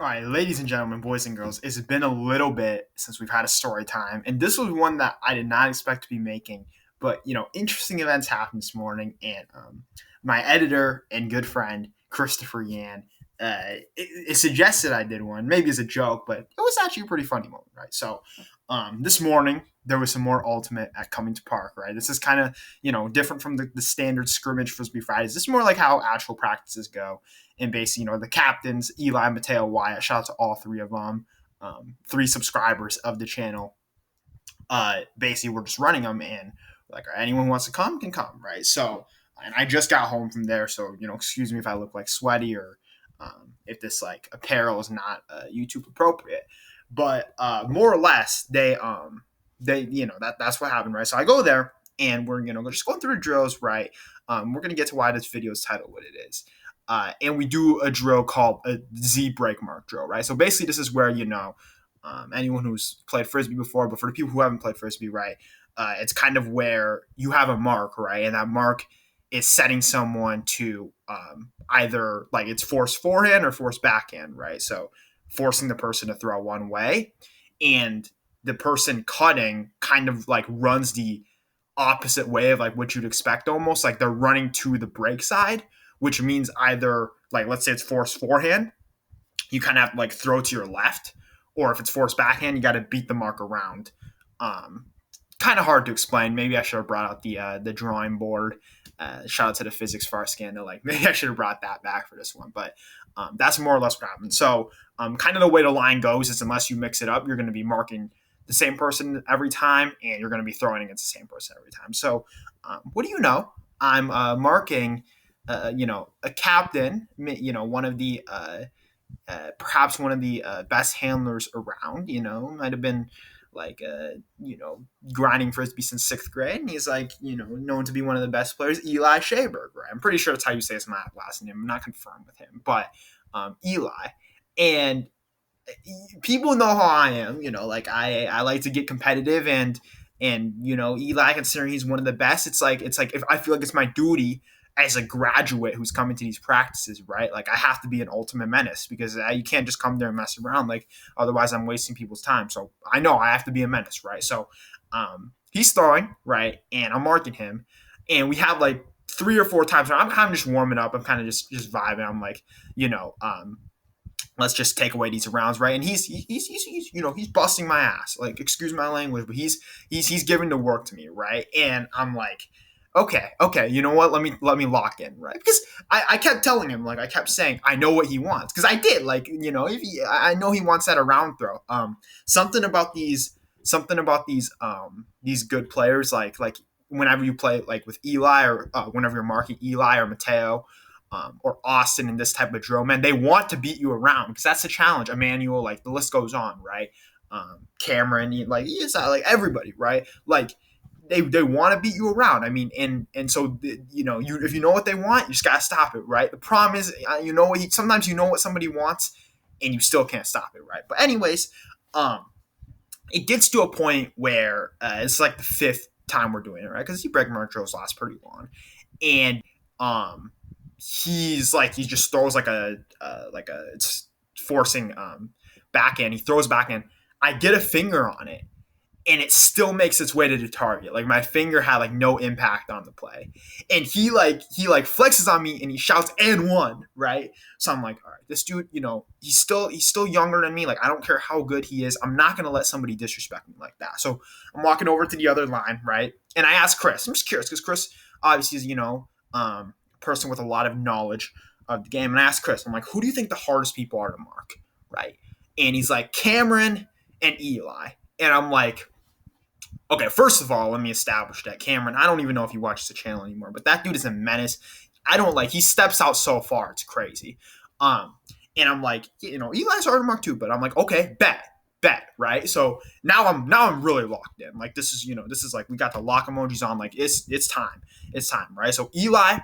All right, ladies and gentlemen, boys and girls, it's been a little bit since we've had a story time, and this was one that I did not expect to be making. But interesting events happened this morning, and my editor and good friend Christopher Yan, it suggested I did one, maybe as a joke, but it was actually a pretty funny moment, right? So, this morning there was some more ultimate at Cummings Park, right? This is kind of different from the standard scrimmage Frisbee Fridays. This is more like how actual practices go and basically, the captains, Eli, Mateo, Wyatt, shout out to all three of them, three subscribers of the channel. Basically, we're just running them, and like, anyone who wants to come can come, right? So, and I just got home from there, so excuse me if I look like sweaty or if this like apparel is not YouTube appropriate, but more or less, they that's what happened, right? So I go there, and we're just going through the drills, right? We're gonna get to why this video is titled what it is. And we do a drill called a Z break mark drill, right? So basically, this is where anyone who's played frisbee before, but for the people who haven't played frisbee, right, it's kind of where you have a mark, right, and that mark is setting someone to either like it's force forehand or force backhand, right? So forcing the person to throw one way, and the person cutting kind of like runs the opposite way of like what you'd expect, almost like they're running to the break side, which means either like let's say it's force forehand, you kind of have to like throw to your left, or if it's force backhand, you got to beat the mark around. Um, Kind of hard to explain. Maybe I should have brought out the drawing board. Shout out to the physics far scandal. Like maybe I should have brought that back for this one, but that's more or less what happened. So kind of the way the line goes is unless you mix it up, you're going to be marking the same person every time, and you're going to be throwing against the same person every time. So what do you know? I'm marking, a captain, one of the perhaps one of the best handlers around. Might have been like grinding frisbee since sixth grade, and he's like known to be one of the best players, Eli SCHABERG, right? I'm pretty sure that's how you say his last name. I'm not confirmed with him, but Eli. And people know how I am. Like I like to get competitive, and Eli, considering he's one of the best, it's like if I feel like it's my duty as a graduate who's coming to these practices, right? Like I have to be an ultimate menace, because you can't just come there and mess around. Like otherwise, I'm wasting people's time. So I know I have to be a menace, right? So he's throwing, right, and I'm marking him, and we have like three or four times. I'm kind of just warming up. I'm kind of just vibing. I'm like, let's just take away these rounds, right? And he's busting my ass. Like, excuse my language, but he's giving the work to me, right? And I'm like, okay, you know what? Let me lock in, right? Because I kept telling him, like I kept saying, I know what he wants, because I did, like I know he wants that around throw. Something about these good players, like whenever you play like with Eli, or whenever you're marking Eli or Mateo, or Austin in this type of drill, man, they want to beat you around, because that's the challenge. Emmanuel, like the list goes on, right? Cameron, like like everybody, right? Like they want to beat you around. I mean, and so you if you know what they want, you just gotta stop it, right? The problem is, sometimes you know what somebody wants, and you still can't stop it, right? But anyways, it gets to a point where it's like the fifth time we're doing it, right? Because break mark drills last pretty long, and he just throws like a it's forcing backhand. He throws backhand. I get a finger on it, and it still makes its way to the target. Like my finger had like no impact on the play, and he flexes on me and he shouts "and one," right? So I'm like, all right, this dude, he's still younger than me. Like I don't care how good he is, I'm not gonna let somebody disrespect me like that. So I'm walking over to the other line, right? And I ask Chris. I'm just curious because Chris obviously is person with a lot of knowledge of the game. And I asked Chris, I'm like, who do you think the hardest people are to mark, right? And he's like, Cameron and Eli. And I'm like, okay, first of all, let me establish that Cameron, I don't even know if he watches the channel anymore, but that dude is a menace. He steps out so far, it's crazy. And I'm like, Eli's hard to mark too, but I'm like, okay, bet, right? So now I'm really locked in. Like this is like we got the lock emojis on. Like it's time, right? So Eli,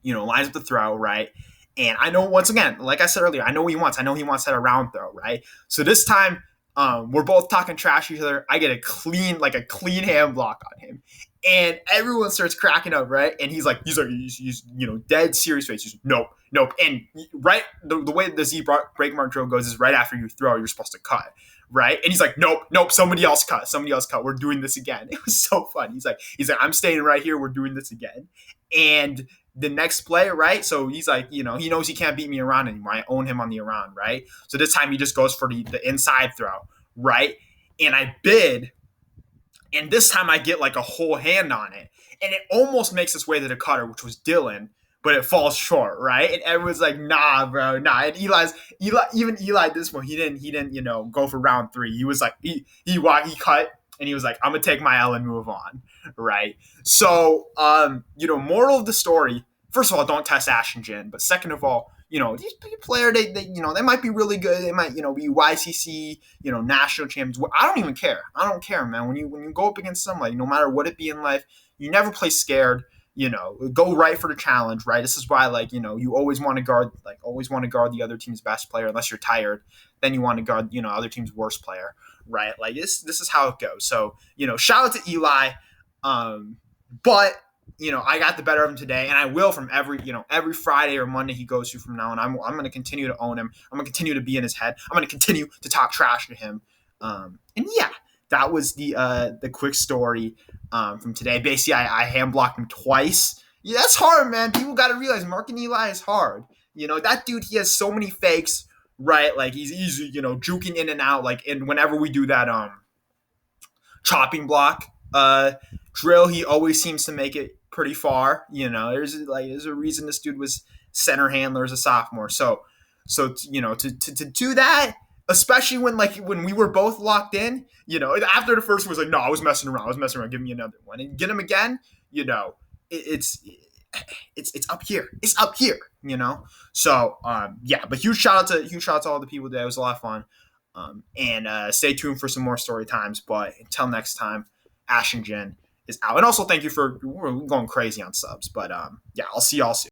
lines up the throw, right? And I know, once again, like I said earlier, I know what he wants. I know he wants that around throw, right? So this time, we're both talking trash to each other. I get a clean hand block on him. And everyone starts cracking up, right? And he's dead serious face. He's nope, nope. And right, the way the Z break mark drill goes is right after you throw, you're supposed to cut, right? And he's like, nope, nope. Somebody else cut. Somebody else cut. We're doing this again. It was so fun. He's like, I'm staying right here. We're doing this again. And the next play, right? So he's like, he knows he can't beat me around anymore. I own him on the around, right? So this time he just goes for the inside throw, right? And I bid, and this time I get like a whole hand on it. And it almost makes its way to the cutter, which was Dylan, but it falls short, right? And everyone's like, nah, bro, nah. And Eli at this point, he didn't, go for round 3. He was like, he cut, and he was like, I'm gonna take my L and move on, right? So, moral of the story, first of all, don't test Ash and Jin, but second of all, these players, they might be really good. They might, be YCC, national champions. I don't even care. I don't care, man. When you go up against somebody, no matter what it be in life, you never play scared. Go right for the challenge, right? This is why, you always want to guard, the other team's best player, unless you're tired. Then you want to guard, other team's worst player, right? Like this is how it goes. So, shout out to Eli. But I got the better of him today, and I will from every Friday or Monday he goes through from now on. I'm going to continue to own him. I'm going to continue to be in his head. I'm going to continue to talk trash to him. And yeah, that was the quick story from today. Basically, I hand blocked him twice. Yeah, that's hard, man. People got to realize marking Eli is hard. That dude, he has so many fakes, right? Like he's easy, juking in and out. Like, and whenever we do that chopping block drill, he always seems to make it pretty far. There's a reason this dude was center handler as a sophomore. So to do that, especially when we were both locked in, after the first one was like, no, I was messing around, give me another one, and get him again, it's up here. It's up here, So yeah, but huge shout out to all the people today. It was a lot of fun. And stay tuned for some more story times. But until next time, Ash and Jen is out. And also thank you we're going crazy on subs. But yeah, I'll see y'all soon.